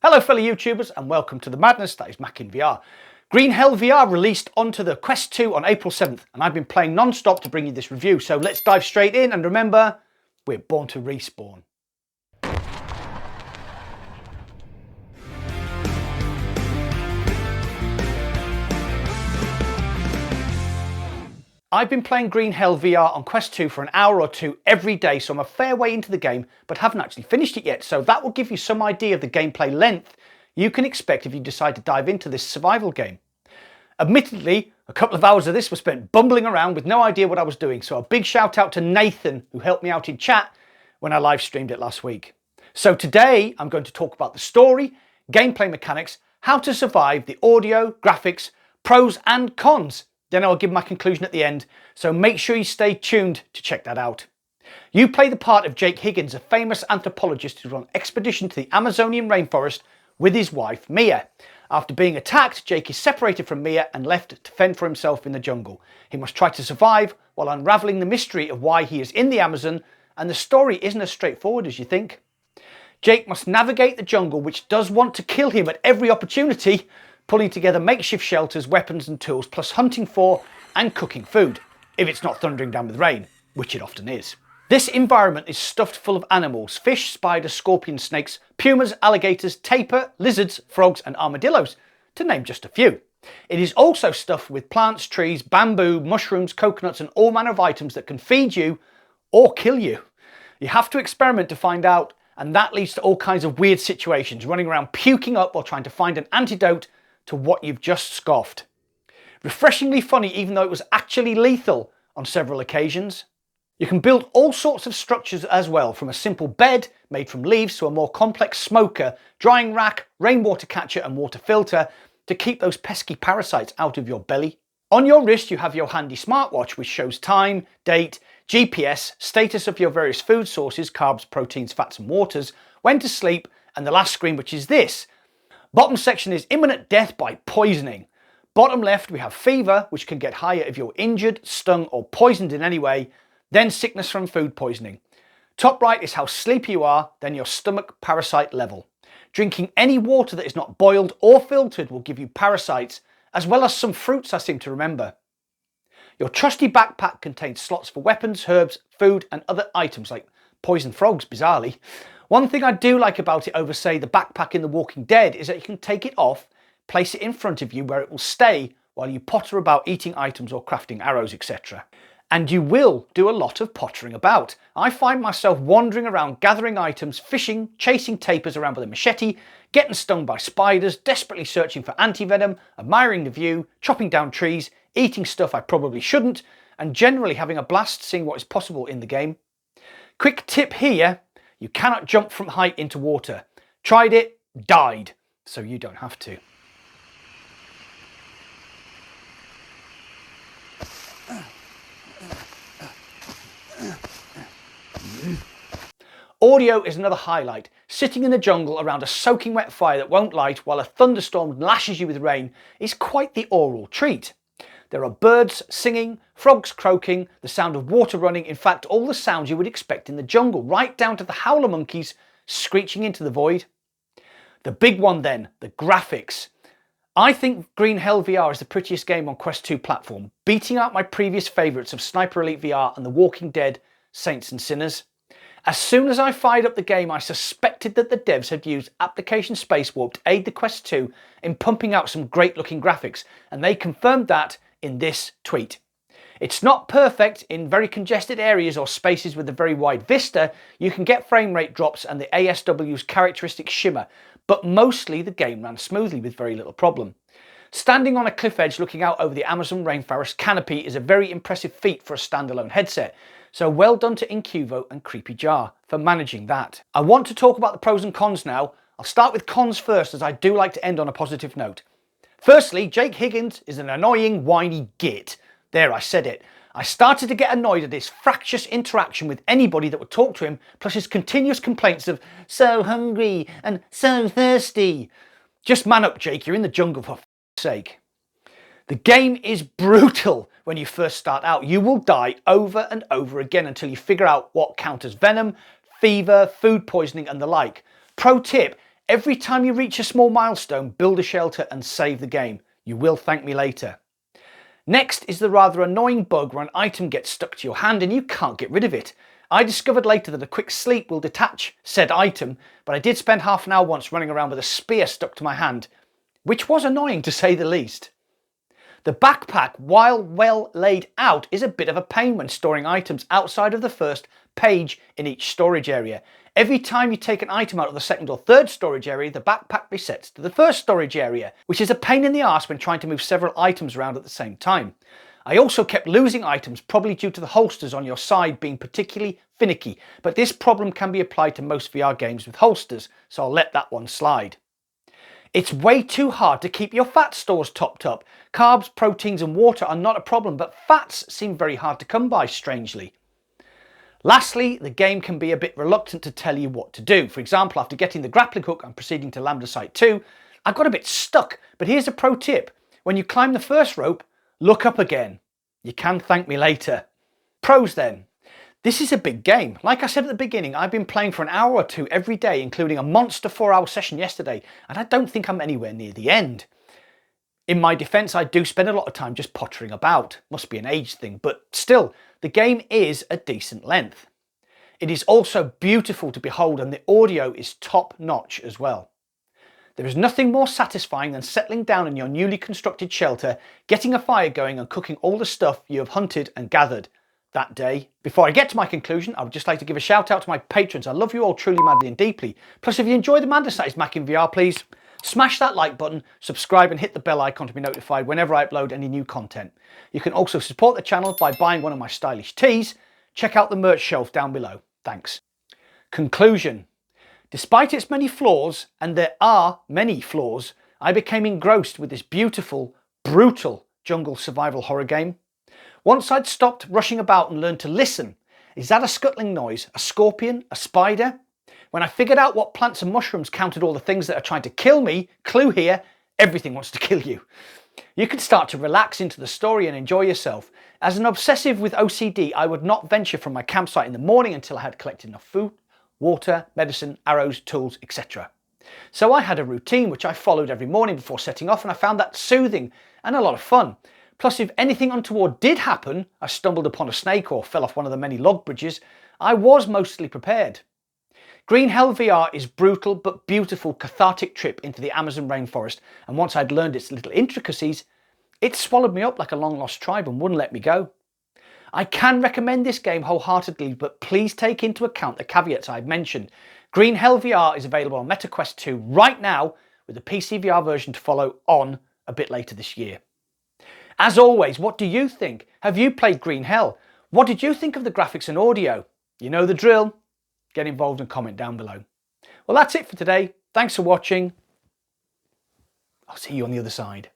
Hello fellow YouTubers and welcome to the madness that is Mac in VR. Green Hell VR released onto the Quest 2 on April 7th and I've been playing non-stop to bring you this review, so let's dive straight in and remember, we're born to respawn. I've been playing Green Hell VR on Quest 2 for an hour or two every day, so I'm a fair way into the game, but haven't actually finished it yet, so that will give you some idea of the gameplay length you can expect if you decide to dive into this survival game. Admittedly, a couple of hours of this were spent bumbling around with no idea what I was doing, so a big shout out to Nathan who helped me out in chat when I live streamed it last week. So today I'm going to talk about the story, gameplay mechanics, how to survive, the audio, graphics, pros and cons. Then I'll give my conclusion at the end, so make sure you stay tuned to check that out. You play the part of Jake Higgins, a famous anthropologist who's on an expedition to the Amazonian rainforest with his wife Mia. After being attacked, Jake is separated from Mia and left to fend for himself in the jungle. He must try to survive while unravelling the mystery of why he is in the Amazon, and the story isn't as straightforward as you think. Jake must navigate the jungle, which does want to kill him at every opportunity, pulling together makeshift shelters, weapons and tools, plus hunting for and cooking food, if it's not thundering down with rain, which it often is. This environment is stuffed full of animals: fish, spiders, scorpions, snakes, pumas, alligators, tapir, lizards, frogs and armadillos, to name just a few. It is also stuffed with plants, trees, bamboo, mushrooms, coconuts and all manner of items that can feed you or kill you. You have to experiment to find out, and that leads to all kinds of weird situations, running around puking up while trying to find an antidote to what you've just scoffed. Refreshingly funny, even though it was actually lethal on several occasions. You can build all sorts of structures as well, from a simple bed made from leaves to a more complex smoker, drying rack, rainwater catcher and water filter to keep those pesky parasites out of your belly. On your wrist you have your handy smartwatch which shows time, date, GPS, status of your various food sources, carbs, proteins, fats and waters, when to sleep, and the last screen, which is this. Bottom section is imminent death by poisoning. Bottom left we have fever, which can get higher if you're injured, stung or poisoned in any way, then sickness from food poisoning. Top right is how sleepy you are, then your stomach parasite level. Drinking any water that is not boiled or filtered will give you parasites, as well as some fruits I seem to remember. Your trusty backpack contains slots for weapons, herbs, food and other items like poison frogs, bizarrely. One thing I do like about it over, say, the backpack in The Walking Dead is that you can take it off, place it in front of you where it will stay while you potter about eating items or crafting arrows, etc. And you will do a lot of pottering about. I find myself wandering around gathering items, fishing, chasing tapirs around with a machete, getting stung by spiders, desperately searching for anti-venom, admiring the view, chopping down trees, eating stuff I probably shouldn't, and generally having a blast seeing what is possible in the game. Quick tip here. You cannot jump from height into water. Tried it, died, so you don't have to. Audio is another highlight. Sitting in the jungle around a soaking wet fire that won't light while a thunderstorm lashes you with rain is quite the oral treat. There are birds singing, frogs croaking, the sound of water running, in fact all the sounds you would expect in the jungle, right down to the howler monkeys screeching into the void. The big one then, the graphics. I think Green Hell VR is the prettiest game on Quest 2 platform, beating out my previous favourites of Sniper Elite VR and The Walking Dead, Saints and Sinners. As soon as I fired up the game, I suspected that the devs had used Application Spacewarp to aid the Quest 2 in pumping out some great looking graphics, and they confirmed that in this tweet. It's not perfect. In very congested areas or spaces with a very wide vista, you can get frame rate drops and the ASW's characteristic shimmer, but mostly the game ran smoothly with very little problem. Standing on a cliff edge looking out over the Amazon rainforest canopy is a very impressive feat for a standalone headset, so well done to Incuvo and Creepy Jar for managing that. I want to talk about the pros and cons now. I'll start with cons first, as I do like to end on a positive note. Firstly, Jake Higgins is an annoying, whiny git. There, I said it. I started to get annoyed at his fractious interaction with anybody that would talk to him, plus his continuous complaints of "so hungry" and "so thirsty." Just man up, Jake, you're in the jungle for f***'s sake. The game is brutal when you first start out. You will die over and over again until you figure out what counters venom, fever, food poisoning and the like. Pro tip, Every time you reach a small milestone, build a shelter and save the game. You will thank me later. Next is the rather annoying bug where an item gets stuck to your hand and you can't get rid of it. I discovered later that a quick sleep will detach said item, but I did spend half an hour once running around with a spear stuck to my hand, which was annoying to say the least. The backpack, while well laid out, is a bit of a pain when storing items outside of the first page in each storage area. Every time you take an item out of the second or third storage area, the backpack resets to the first storage area, which is a pain in the arse when trying to move several items around at the same time. I also kept losing items, probably due to the holsters on your side being particularly finicky, but this problem can be applied to most VR games with holsters, so I'll let that one slide. It's way too hard to keep your fat stores topped up. Carbs, proteins and water are not a problem, but fats seem very hard to come by, strangely. Lastly, the game can be a bit reluctant to tell you what to do. For example, after getting the grappling hook and proceeding to Lambda Site 2, I got a bit stuck, but here's a pro tip. When you climb the first rope, look up again. You can thank me later. Pros then. This is a big game. Like I said at the beginning, I've been playing for an hour or two every day, including a monster 4-hour session yesterday, and I don't think I'm anywhere near the end. In my defense, I do spend a lot of time just pottering about. Must be an age thing, but still, the game is a decent length. It is also beautiful to behold, and the audio is top notch as well. There is nothing more satisfying than settling down in your newly constructed shelter, getting a fire going and cooking all the stuff you have hunted and gathered that day. Before I get to my conclusion, I would just like to give a shout out to my patrons. I love you all truly, madly and deeply. Plus, if you enjoy the madness that is Mac in VR, please smash that like button, subscribe and hit the bell icon to be notified whenever I upload any new content. You can also support the channel by buying one of my stylish tees. Check out the merch shelf down below. Thanks. Conclusion. Despite its many flaws, and there are many flaws, I became engrossed with this beautiful, brutal jungle survival horror game. Once I'd stopped rushing about and learned to listen, is that a scuttling noise, a scorpion, a spider? When I figured out what plants and mushrooms counted all the things that are trying to kill me, clue here, everything wants to kill you. You can start to relax into the story and enjoy yourself. As an obsessive with OCD, I would not venture from my campsite in the morning until I had collected enough food, water, medicine, arrows, tools, etc. So I had a routine which I followed every morning before setting off, and I found that soothing and a lot of fun. Plus, if anything untoward did happen, I stumbled upon a snake or fell off one of the many log bridges, I was mostly prepared. Green Hell VR is brutal but beautiful cathartic trip into the Amazon rainforest, and once I'd learned its little intricacies, it swallowed me up like a long lost tribe and wouldn't let me go. I can recommend this game wholeheartedly, but please take into account the caveats I've mentioned. Green Hell VR is available on MetaQuest 2 right now, with the PC VR version to follow on a bit later this year. As always, what do you think? Have you played Green Hell? What did you think of the graphics and audio? You know the drill. Get involved and comment down below. Well, that's it for today. Thanks for watching. I'll see you on the other side.